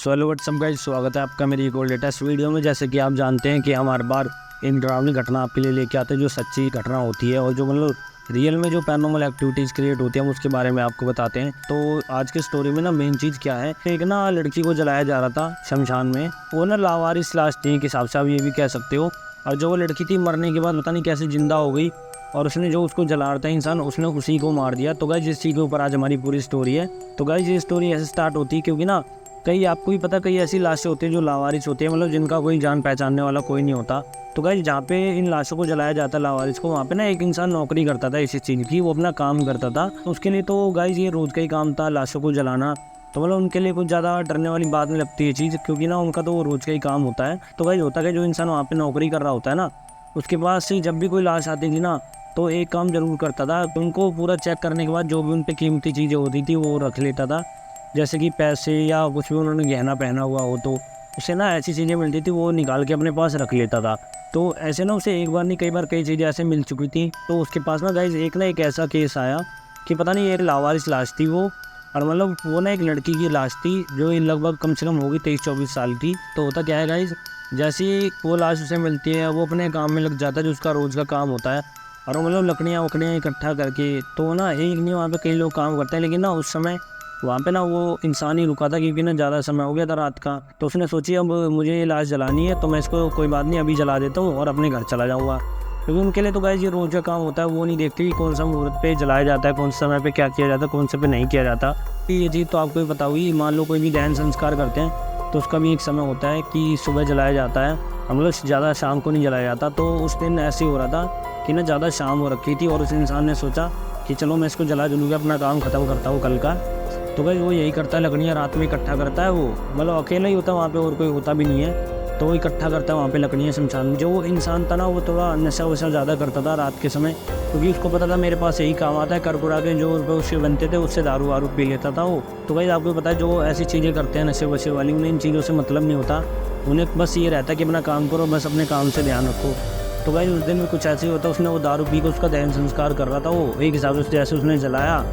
So hello what's up guys, स्वागत है आपका मेरी एक और लेटेस्ट वीडियो में। जैसे कि आप जानते हैं कि हम हर बार एक डरावनी घटना आपके लिए लेके आते हैं जो सच्ची घटना होती है और जो मतलब रियल में जो पैरानॉर्मल एक्टिविटीज़ क्रिएट होती है हम उसके बारे में आपको बताते हैं। तो आज की स्टोरी में ना मेन चीज़ क्या है, एक ना लड़की को जलाया जा रहा था शमशान में। वो ना लावारिस लाश थी एक हिसाब से आप ये भी कह सकते हो। और जो वो लड़की थी मरने के बाद पता नहीं कैसे जिंदा हो गई और उसने जो उसको जला रहा था इंसान उसने उसी को मार दिया। तो गाइस इसी के ऊपर आज हमारी पूरी स्टोरी है। तो गाइस ये स्टोरी ऐसे स्टार्ट होती है क्योंकि ना कई आपको ही पता कई ऐसी लाशें होती हैं जो लावारिस होती है, मतलब जिनका कोई जान पहचानने वाला कोई नहीं होता। तो गाइस जहाँ पे इन लाशों को जलाया जाता है लावारिस को, वहाँ पे ना एक इंसान नौकरी करता था इसी चीज़ की, वो अपना काम करता था। तो उसके लिए तो गाइस ये रोज़ का ही काम था लाशों को जलाना। तो मतलब उनके लिए कुछ ज़्यादा डरने वाली बात नहीं लगती है चीज़, क्योंकि ना उनका तो वो रोज़ का ही काम होता है। तो गाइस होता है जो इंसान वहाँ पे नौकरी कर रहा होता है ना, उसके पास से जब भी कोई लाश आती थी ना तो एक काम जरूर करता था, उनको पूरा चेक करने के बाद जो भी उन पे कीमती चीज़ें होती थी वो रख लेता था। जैसे कि पैसे या कुछ भी उन्होंने गहना पहना हुआ हो तो उसे ना ऐसी चीज़ें मिलती थी वो निकाल के अपने पास रख लेता था। तो ऐसे ना उसे एक बार नहीं कई बार कई चीज़ें ऐसे मिल चुकी थी। तो उसके पास ना गाइस एक ऐसा केस आया कि पता नहीं एक लावारिस लाश थी वो, और मतलब वो ना एक लड़की की लाश थी जो लगभग कम से कम होगी 23-24 साल की। तो होता क्या है गाइस, जैसे ही वो लाश उसे मिलती है वो अपने काम में लग जाता है जो उसका रोज़ का काम होता है। और वो मतलब लकड़ियाँ वकड़ियाँ इकट्ठा करके, तो ना एक नहीं वहाँ पे कई लोग काम करते हैं, लेकिन ना उस समय वहाँ पे ना वो इंसान ही रुका था क्योंकि ना ज़्यादा समय हो गया था रात का। तो उसने सोची अब मुझे ये लाश जलानी है तो मैं इसको कोई बात नहीं अभी जला देता हूँ और अपने घर चला जाऊँगा, क्योंकि उनके लिए तो गाइस ये रोज़ का काम होता है। वो नहीं देखते कि कौन सा मुहूर्त पे जलाया जाता है, कौन से समय पे क्या किया जाता है, कौन से पे नहीं किया जाता। ये चीज़ तो आपको भी पता हुई, मान लो कोई भी दहन संस्कार करते हैं तो उसका भी एक समय होता है कि सुबह जलाया जाता है, मतलब ज़्यादा शाम को नहीं जलाया जाता। तो उस दिन ऐसे ही हो रहा था कि ना ज़्यादा शाम हो रखी थी और उस इंसान ने सोचा कि चलो मैं इसको जला जलूँगा, अपना काम ख़त्म करता हूँ कल का। तो भाई वो यही करता है, लकड़ियाँ रात में इकट्ठा करता है वो, मतलब अकेला ही होता है वहाँ पे और कोई होता भी नहीं है। तो वो इकट्ठा करता है वहाँ पे लकड़ियाँ शमशान में। जो वो इंसान था ना वो थोड़ा नशा वशा ज़्यादा करता था रात के समय, क्योंकि उसको पता था मेरे पास यही काम आता है, कर कुरा के जो रुपये उसके बनते थे उससे दारू वारू पी लेता था वो। तो भाई आपको पता है जो ऐसी चीज़ें करते हैं नशे वशे वाली, उन्हें इन चीज़ों से मतलब नहीं होता, उन्हें बस ये रहता है कि अपना काम करो, बस अपने काम से ध्यान रखो। तो भाई उस दिन भी कुछ ऐसे ही होता, उसने वो दारू पी के उसका दहन संस्कार कर रहा था वो एक हिसाब से, जैसे उसने जलाया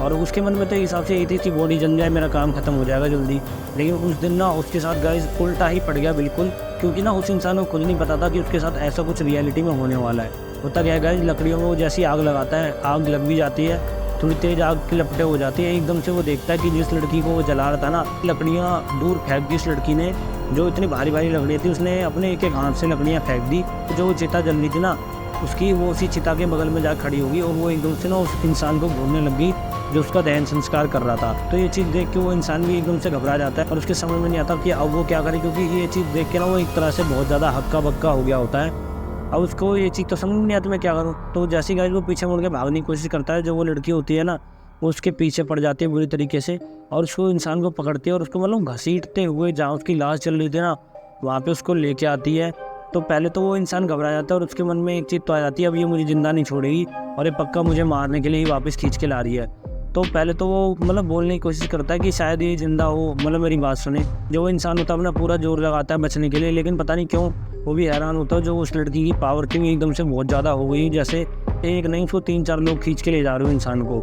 और उसके मन में तो हिसाब से यही थी कि बॉडी जल जाए मेरा काम खत्म हो जाएगा जल्दी। लेकिन उस दिन ना उसके साथ गाइस उल्टा ही पड़ गया बिल्कुल, क्योंकि ना उस इंसान को खुद नहीं पता था कि उसके साथ ऐसा कुछ रियलिटी में होने वाला है। होता क्या है गाइस, लकड़ियों में वो जैसी आग लगाता है, आग लग भी जाती है, थोड़ी तेज़ आग की लपटें हो जाती है। एकदम से वो देखता है कि जिस लड़की को वो जला रहा था ना, लकड़ियाँ दूर फेंक दी उस लड़की ने। जो इतनी भारी भारी लकड़ियाँ थी उसने अपने एक एक हाथ से लकड़ियाँ फेंक दी। जो वो चिता जल रही थी ना उसकी, वो उसी चिता के बगल में जा खड़ी होगी और वो एकदम से ना उस इंसान को घूरने लगी जो उसका दहन संस्कार कर रहा था। तो ये चीज़ देख के वो इंसान भी एकदम से घबरा जाता है और उसके समझ में नहीं आता कि अब वो क्या करे, क्योंकि ये चीज़ देख के ना वो एक तरह से बहुत ज़्यादा हक्का बक्का हो गया होता है। अब उसको ये चीज़ तो समझ में नहीं आता मैं क्या करूँ। तो जैसे गाइस वो पीछे मुड़ के भागने की कोशिश करता है, जो वो लड़की होती है ना वो उसके पीछे पड़ जाती है बुरी तरीके से और उसको इंसान को पकड़ती है और उसको मतलब घसीटते हुए जहाँ उसकी लाश चल रही थी ना वहाँ पे उसको लेके आती है। तो पहले तो वो इंसान घबरा जाता है और उसके मन में एक चीज़ तो आ जाती है, अब ये मुझे जिंदा नहीं छोड़ेगी और ये पक्का मुझे मारने के लिए ही वापस खींच के ला रही है। तो पहले तो वो मतलब बोलने की कोशिश करता है कि शायद ये जिंदा हो, मतलब मेरी बात सुने। जो वो इंसान होता है अपना पूरा जोर लगाता है बचने के लिए, लेकिन पता नहीं क्यों वो भी हैरान होता है जो उस लड़की की पावर थी एकदम से बहुत ज़्यादा हो गई, जैसे एक नहीं उसको 3-4 लोग खींच के ले जा रहे हो इंसान को।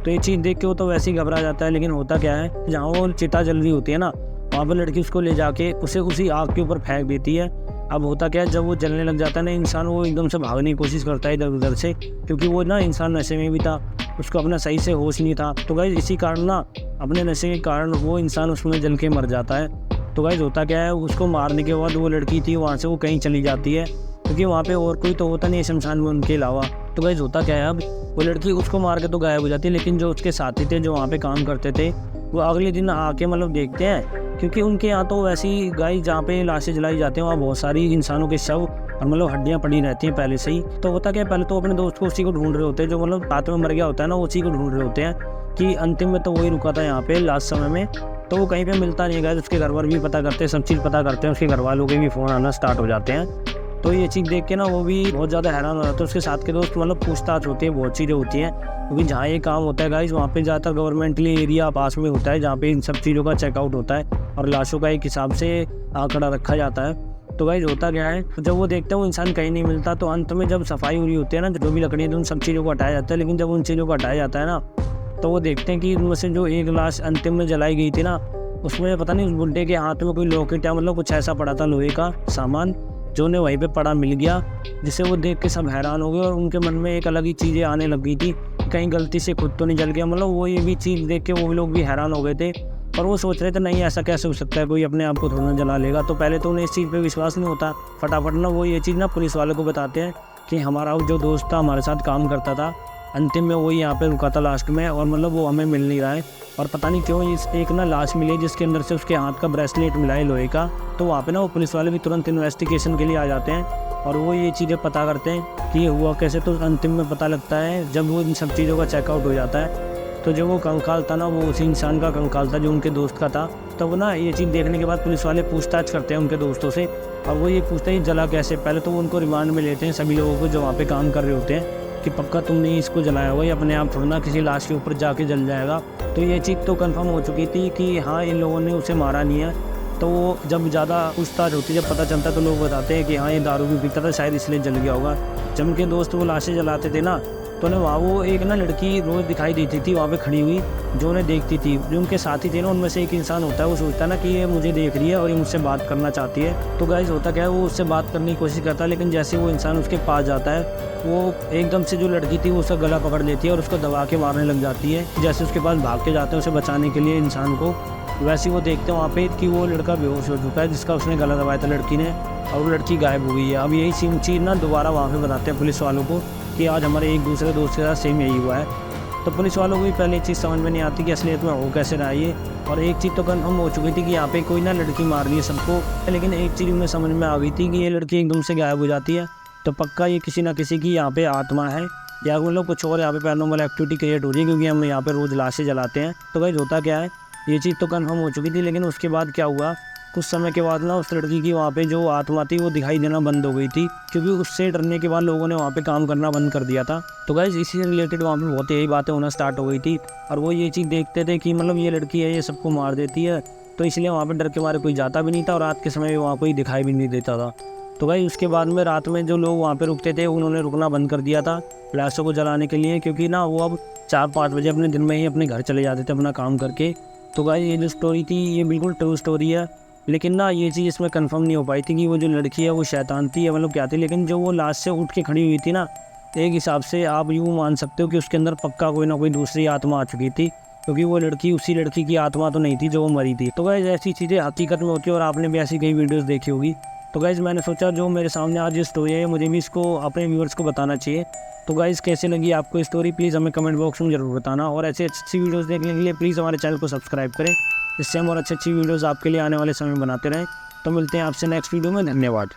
तो ये चीज़ देख के वो तो वैसे ही घबरा जाता है। लेकिन होता क्या है, जहाँ वो चिता जल रही होती है ना वहाँ पर लड़की उसको ले जाके उसे उसी आग के ऊपर फेंक देती है। अब होता क्या है, जब वो जलने लग जाता है ना इंसान, वो एकदम से भागने की कोशिश करता है इधर उधर से, क्योंकि वो ना इंसान नशे में भी था, उसको अपना सही से होश नहीं था। तो गाइस इसी कारण ना अपने नशे के कारण वो इंसान उसमें जल के मर जाता है। तो गाइस होता क्या है, उसको मारने के बाद वो लड़की थी वहाँ से वो कहीं चली जाती है, क्योंकि वहाँ पे और कोई तो होता नहीं है शमशान में उनके अलावा। तो गाइस होता क्या है, अब वो लड़की उसको मार के तो गायब हो जाती है, लेकिन जो उसके साथी थे जो वहाँ पे काम करते थे वो अगले दिन आके मतलब देखते हैं, क्योंकि उनके यहाँ तो वैसी गाइस जहाँ पे लाशें जलाई जाती हैं वहाँ बहुत सारी इंसानों के शव और मतलब हड्डियाँ पड़ी रहती हैं पहले से ही। तो होता क्या है, पहले तो अपने दोस्त को उसी को ढूंढ रहे होते हैं जो मतलब रात में मर गया होता है ना, उसी को ढूंढ रहे होते हैं कि अंतिम में तो वही रुका था यहाँ पे लास्ट समय में। तो वो कहीं पे मिलता नहीं है, उसके घर वाले भी पता करते हैं, सब चीज़ पता करते हैं, उसके घर वालों के भी फ़ोन आना स्टार्ट हो जाते हैं। तो ये चीज़ देख के ना वो भी बहुत ज़्यादा हैरान हो जाता है। उसके साथ के दोस्त मतलब पूछताछ होती है, बहुत चीज़ें होती हैं, क्योंकि जहाँ ये काम होता है गाइस वहाँ पे ज़्यादातर गवर्नमेंटली एरिया पास में होता है जहाँ पे इन सब चीज़ों का चेकआउट होता है और लाशों का एक हिसाब से आंकड़ा रखा जाता है। तो गाइस होता क्या है, जब वो देखते हैं वो इंसान कहीं नहीं मिलता, तो अंत में जब सफाई हो रही होती है ना, जो भी लकड़ियाँ उन सब चीज़ों को हटाया जाता है। लेकिन जब उन चीज़ों को हटाया जाता है ना तो वो देखते हैं कि उनमें से जो एक लाश अंतिम में जलाई गई थी ना उसमें पता नहीं उस बुड्ढे के हाथ में कोई लॉकेट या मतलब कुछ ऐसा पड़ा था लोहे का सामान, जो उन्हें वहीं पे पड़ा मिल गया, जिसे वो देख के सब हैरान हो गए और उनके मन में एक अलग ही चीज़ें आने लग गई थी, कहीं गलती से खुद तो नहीं जल गया। मतलब वो ये भी चीज़ देख के वो लोग भी हैरान हो गए थे और वो सोच रहे थे नहीं ऐसा कैसे हो सकता है, कोई अपने आप को थोड़ा ना जला लेगा। तो पहले तो उन्हें इस चीज़ पे विश्वास नहीं होता, फटाफट ना वो ये चीज़ ना पुलिस वालों को बताते हैं कि हमारा जो दोस्त था हमारे साथ काम करता था, अंतिम में वही यहाँ पे रुका था लास्ट में, और मतलब वो हमें मिल नहीं रहा है। और पता नहीं क्यों इस एक ना लाश मिली जिसके अंदर से उसके हाथ का ब्रेसलेट मिला है लोहे का। तो वहाँ पे ना वो पुलिस वाले भी तुरंत इन्वेस्टिगेशन के लिए आ जाते हैं और वो ये चीज़ें पता करते हैं कि ये हुआ कैसे। तो अंतिम में पता लगता है जब वो इन सब चीज़ों का चेकआउट हो जाता है, तो जो वो कंकाल था ना वो उसी इंसान का कंकाल था जो उनके दोस्त का था। तो वो ना ये चीज़ देखने के बाद पुलिस वाले पूछताछ करते हैं उनके दोस्तों से और वो ये पूछते हैं जला कैसे। पहले तो वो उनको रिमांड में लेते हैं सभी लोगों को जो वहाँ पे काम कर रहे होते हैं कि पक्का तुमने इसको जलाया हुआ, ये अपने आप थोड़ा ना किसी लाश के ऊपर जाके जल जाएगा। तो ये चीज़ तो कंफर्म हो चुकी थी कि हाँ इन लोगों ने उसे मारा नहीं है। तो वो जब ज़्यादा पूछताछ होती है, जब पता चलता है तो लोग बताते हैं कि हाँ ये दारू भी पीता था शायद इसलिए जल गया होगा। जब उनके दोस्त वो लाशें जलाते थे ना, तो उन्हें वहाँ वो एक ना लड़की रोज़ दिखाई देती थी वहाँ पे खड़ी हुई, जो उन्हें देखती थी। जो उनके साथी थे ना उनमें से एक इंसान होता है, वो सोचता है ना कि ये मुझे देख रही है और ये मुझसे बात करना चाहती है। तो गाइस होता क्या है, वो उससे बात करने की कोशिश करता है, लेकिन जैसे वो इंसान उसके पास जाता है वो एकदम से जो लड़की थी वो उसका गला पकड़ लेती है और उसको दबा के मारने लग जाती है। जैसे उसके पास भाग के जाते हैं उसे बचाने के लिए इंसान को, वैसे ही वो देखते हैं वहाँ पे कि वो लड़का बेहोश हो चुका है जिसका उसने गला दबाया था लड़की ने, और वो लड़की गायब हो गई है। अब यही सेम चीज़ ना दोबारा वहाँ पे बताते हैं पुलिस वालों को कि आज हमारे एक दूसरे दोस्त के साथ सेम यही हुआ है। तो पुलिस वालों को भी पहले चीज़ समझ में नहीं आती कि असलियत में हो कैसे रहा ये। और एक चीज़ तो कन्फर्म हो चुकी थी कि यहाँ पे कोई ना लड़की मार रही है सबको, लेकिन एक चीज़ उन्हें समझ में आ गई थी कि ये लड़की एकदम से गायब हो जाती है, तो पक्का ये किसी ना किसी की यहाँ पे आत्मा है या मतलब कुछ और यहाँ पे पैरानॉर्मल एक्टिविटी क्रिएट हो रही है, क्योंकि हम यहाँ पे रोज़ लाशें जलाते हैं। तो गाइस होता क्या है, ये चीज़ तो कन्फर्म हो चुकी थी, लेकिन उसके बाद क्या हुआ, कुछ समय के बाद ना उस लड़की की वहाँ पे जो आत्मा थी वो दिखाई देना बंद हो गई थी, क्योंकि उससे डरने के बाद लोगों ने वहाँ पे काम करना बंद कर दिया था। तो गाइस इसी से रिलेटेड वहाँ पे बहुत यही बातें होना स्टार्ट हो गई थी और वो ये चीज़ देखते थे कि मतलब ये लड़की है ये सबको मार देती है, तो इसलिए वहाँ पे डर के मारे कोई जाता भी नहीं था और रात के समय वहाँ कोई दिखाई भी नहीं देता था। तो भाई उसके बाद में रात में जो लोग वहाँ पे रुकते थे उन्होंने रुकना बंद कर दिया था लाशों को जलाने के लिए, क्योंकि ना वो अब 4-5 बजे अपने दिन में ही अपने घर चले जाते थे अपना काम करके। तो भाई ये जो स्टोरी थी ये बिल्कुल ट्रू स्टोरी है, लेकिन ना ये चीज़ इसमें कंफर्म नहीं हो पाई थी कि वो जो लड़की है वो शैतान थी या मतलब क्या थी। लेकिन जो वो लाश से उठ के खड़ी हुई थी ना, एक हिसाब से आप यूँ मान सकते हो कि उसके अंदर पक्का कोई ना कोई दूसरी आत्मा आ चुकी थी, क्योंकि वो लड़की उसी लड़की की आत्मा तो नहीं थी जो वो मरी थी। तो गाइस ऐसी चीज़ें हकीकत में होती है और आपने भी ऐसी कई वीडियोस देखी होगी। तो गाइस मैंने सोचा जो मेरे सामने आज ये स्टोरी है मुझे भी इसको अपने व्यूअर्स को बताना चाहिए। तो गाइस कैसे लगी आपको स्टोरी प्लीज़ हमें कमेंट बॉक्स में ज़रूर बताना, और ऐसे अच्छी वीडियोज़ देखने के लिए प्लीज़ हमारे चैनल को सब्सक्राइब करें, इससे हम और अच्छी वीडियोज़ आपके लिए आने वाले समय में बनाते रहें। तो मिलते हैं आपसे नेक्स्ट वीडियो में, धन्यवाद।